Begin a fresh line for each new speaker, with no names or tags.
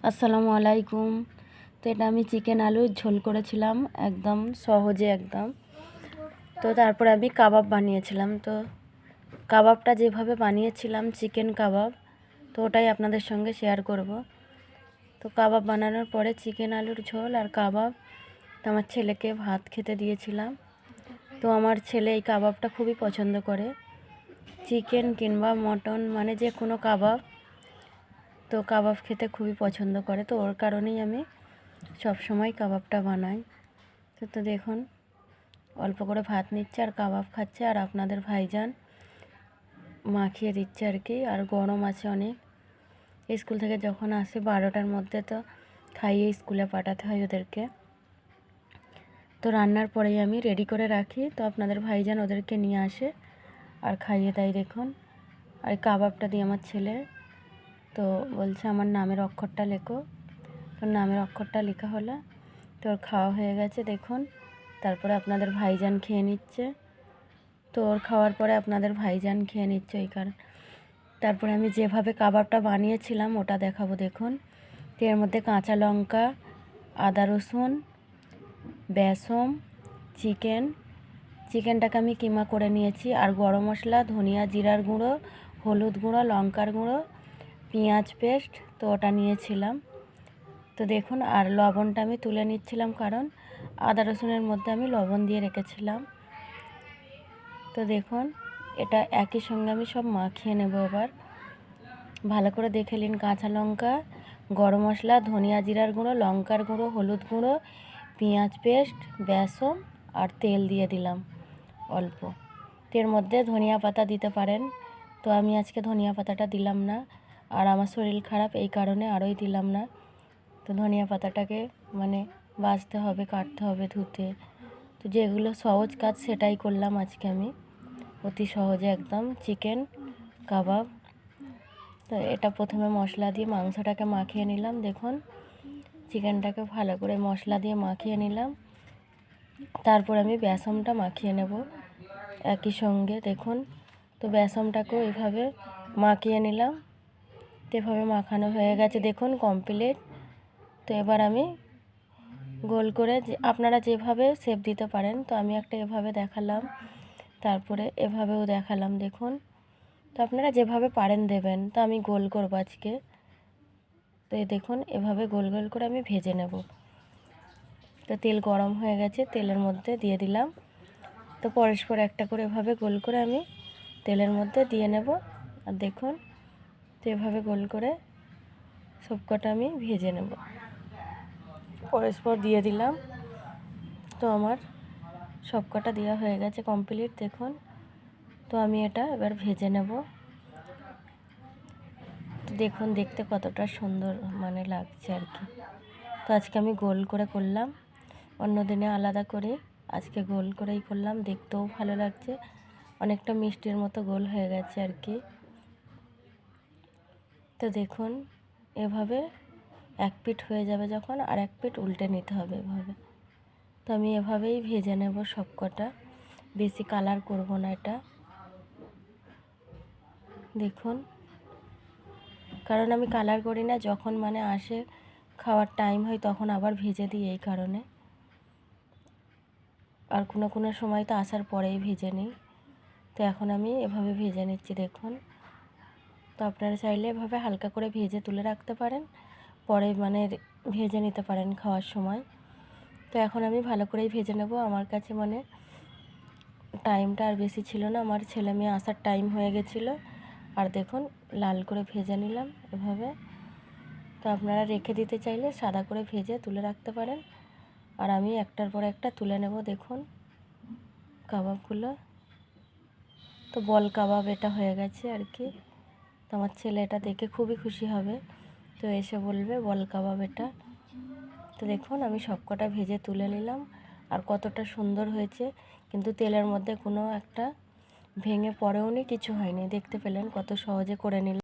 আসসালামু আলাইকুম। তো এটা আমি চিকেন আলুর ঝোল করেছিলাম, একদম সহজে একদম। তো তারপরে আমি কাবাব বানিয়েছিলাম। তো কাবাবটা যেভাবে বানিয়েছিলাম চিকেন কাবাব, তো ওটাই আপনাদের সঙ্গে শেয়ার করব। তো কাবাব বানানোর পরে চিকেন আলুর ঝোল আর কাবাব তো আমার ছেলেকে ভাত খেতে দিয়েছিলাম। তো আমার ছেলে এই কাবাবটা খুবই পছন্দ করে, চিকেন কিংবা মটন মানে যে কোনো কাবাব, তো কাবাব খেতে খুবই পছন্দ করে। তো ওর কারণেই আমি সব সময় কাবাবটা বানাই। তো দেখুন অল্প করে ভাত নিচ্ছে আর কাবাব খাচ্ছে, আর আপনাদের ভাইজান মাখিয়ে দিচ্ছে আর কি। আর গরম আছে অনেক, স্কুল থেকে যখন আসে 12টার মধ্যে তো খাইয়ে স্কুলে পাঠাতে হয় ওদেরকে। তো রান্নার পরেই আমি রেডি করে রাখি, তো আপনাদের ভাইজান ওদেরকে নিয়ে আসে আর খাইয়ে দেয়। দেখুন আর কাবাবটা দিয়ে আমার ছেলে তো বলছে আমার নামের অক্ষরটা লেখো। তো নামের অক্ষরটা লেখা হলো, তো ওর খাওয়া হয়ে গেছে দেখুন। তারপরে আপনাদের ভাইজান খেয়ে নিচ্ছে। তো ওর খাওয়ার পরে আপনাদের ভাইজান খেয়ে নিচ্ছে ওই কারণ। তারপরে আমি যেভাবে কাবাবটা বানিয়েছিলাম ওটা দেখাবো দেখুন। তো এর মধ্যে কাঁচা লঙ্কা, আদা রসুন, বেসন, চিকেনটাকে আমি কিমা করে নিয়েছি, আর গরম মশলা, ধনিয়া জিরার গুঁড়ো, হলুদ গুঁড়ো, লঙ্কার গুঁড়ো, পেঁয়াজ পেস্ট, তো ওটা নিয়েছিলাম। তো দেখুন আর লবণটা আমি তুলে নিচ্ছিলাম, কারণ আদা রসুনের মধ্যে আমি লবণ দিয়ে রেখেছিলাম। তো দেখুন এটা একই সঙ্গে আমি সব মাখিয়ে নেব। এবার ভালো করে দেখে নিন, কাঁচা লঙ্কা, গরম মশলা, ধনিয়া জিরার গুঁড়ো, লঙ্কার গুঁড়ো, হলুদ গুঁড়ো, পেঁয়াজ পেস্ট, বেসন আর তেল দিয়ে দিলাম অল্প। এর মধ্যে ধনিয়া পাতা দিতে পারেন, তো আমি আজকে ধনিয়া পাতাটা দিলাম না, আর আমার শরীর খারাপ এই কারণে আরোই দিলাম না। তো ধনিয়া পাতাটাকে মানে বাছতে হবে, কাটতে হবে, ধুতে। তো যেগুলো সহজ কাজ সেটাই করলাম আজকে আমি, অতি সহজে একদম চিকেন কাবাব। তো এটা প্রথমে মশলা দিয়ে মাংসটাকে মাখিয়ে নিলাম। দেখুন চিকেনটাকে ভালো করে মশলা দিয়ে মাখিয়ে নিলাম। তারপর আমি বেসনটা মাখিয়ে নেব একই সঙ্গে দেখুন। তো বেসনটাকেও এভাবে মাখিয়ে নিলাম। তো এভাবে মাখানো হয়ে গেছে দেখুন কমপ্লিট। তো এবার আমি গোল করে আপনারা যেভাবে শেপ দিতে পারেন, তো আমি একটা এভাবে দেখালাম, তারপরে এভাবেও দেখালাম দেখুন। তো আপনারা যেভাবে পারেন দেবেন। তো আমি গোল করব আজকে। তো এই দেখুন এভাবে গোল গোল করে আমি ভেজে নেব। তো তেল গরম হয়ে গেছে, তেলের মধ্যে দিয়ে দিলাম। তো পরস্পর একটা করে এভাবে গোল করে আমি তেলের মধ্যে দিয়ে নেব। আর দেখুন তো এভাবে গোল করে সবকটা আমি ভেজে নেব, পরস্পর দিয়ে দিলাম। তো আমার সবকটা দেওয়া হয়ে গেছে কমপ্লিট দেখুন। তো আমি এটা এবার ভেজে নেব। তো দেখুন দেখতে কতটা সুন্দর মানে লাগছে আর কি। তো আজকে আমি গোল করে করলাম, অন্য দিনে আলাদা করে, আজকে গোল করেই করলাম। দেখতেও ভালো লাগছে, অনেকটা মিষ্টির মতো গোল হয়ে গেছে আর কি। তো দেখুন এভাবে এক পিঠ হয়ে যাবে যখন, আর এক পিঠ উল্টে নিতে হবে এভাবে। তো আমি এভাবেই ভেজে নেব সবকটা, বেশি কালার করব না এটা দেখুন। কারণ আমি কালার করি না, যখন মানে আসে খাওয়ার টাইম হয় তখন আবার ভেজে দিই এই কারণে। আর কোনো কোনো সময় তো আসার পরেই ভেজে নিই। তো এখন আমি এভাবে ভেজে নিচ্ছি দেখুন। তো আপনারা চাইলে এভাবে হালকা করে ভেজে তুলে রাখতে পারেন, পরে মানে ভেজে নিতে পারেন খাওয়ার সময়। তো এখন আমি ভালো করেই ভেজে নেব। আমার কাছে মানে টাইমটা আর বেশি ছিল না, আমার ছেলে মেয়ে আসার টাইম হয়ে গেছিলো। আর দেখুন লাল করে ভেজে নিলাম এভাবে। তো আপনারা রেখে দিতে চাইলে সাদা করে ভেজে তুলে রাখতে পারেন। আর আমি একটার পর একটা তুলে নেব দেখুন কাবাবগুলো। তো বল কাবাব এটা হয়ে গেছে আর কি। তো আমার ছেলে এটা দেখে খুবই খুশি হবে, তো এসে বলবে বল কাবাব এটা। তো দেখুন আমি সবকটা ভেজে তুলে নিলাম, আর কতটা সুন্দর হয়েছে, কিন্তু তেলের মধ্যে কোনো একটা ভেঙে পড়েও নি, কিছু হয়নি। দেখতে পেলেন কত সহজে করে নিলাম।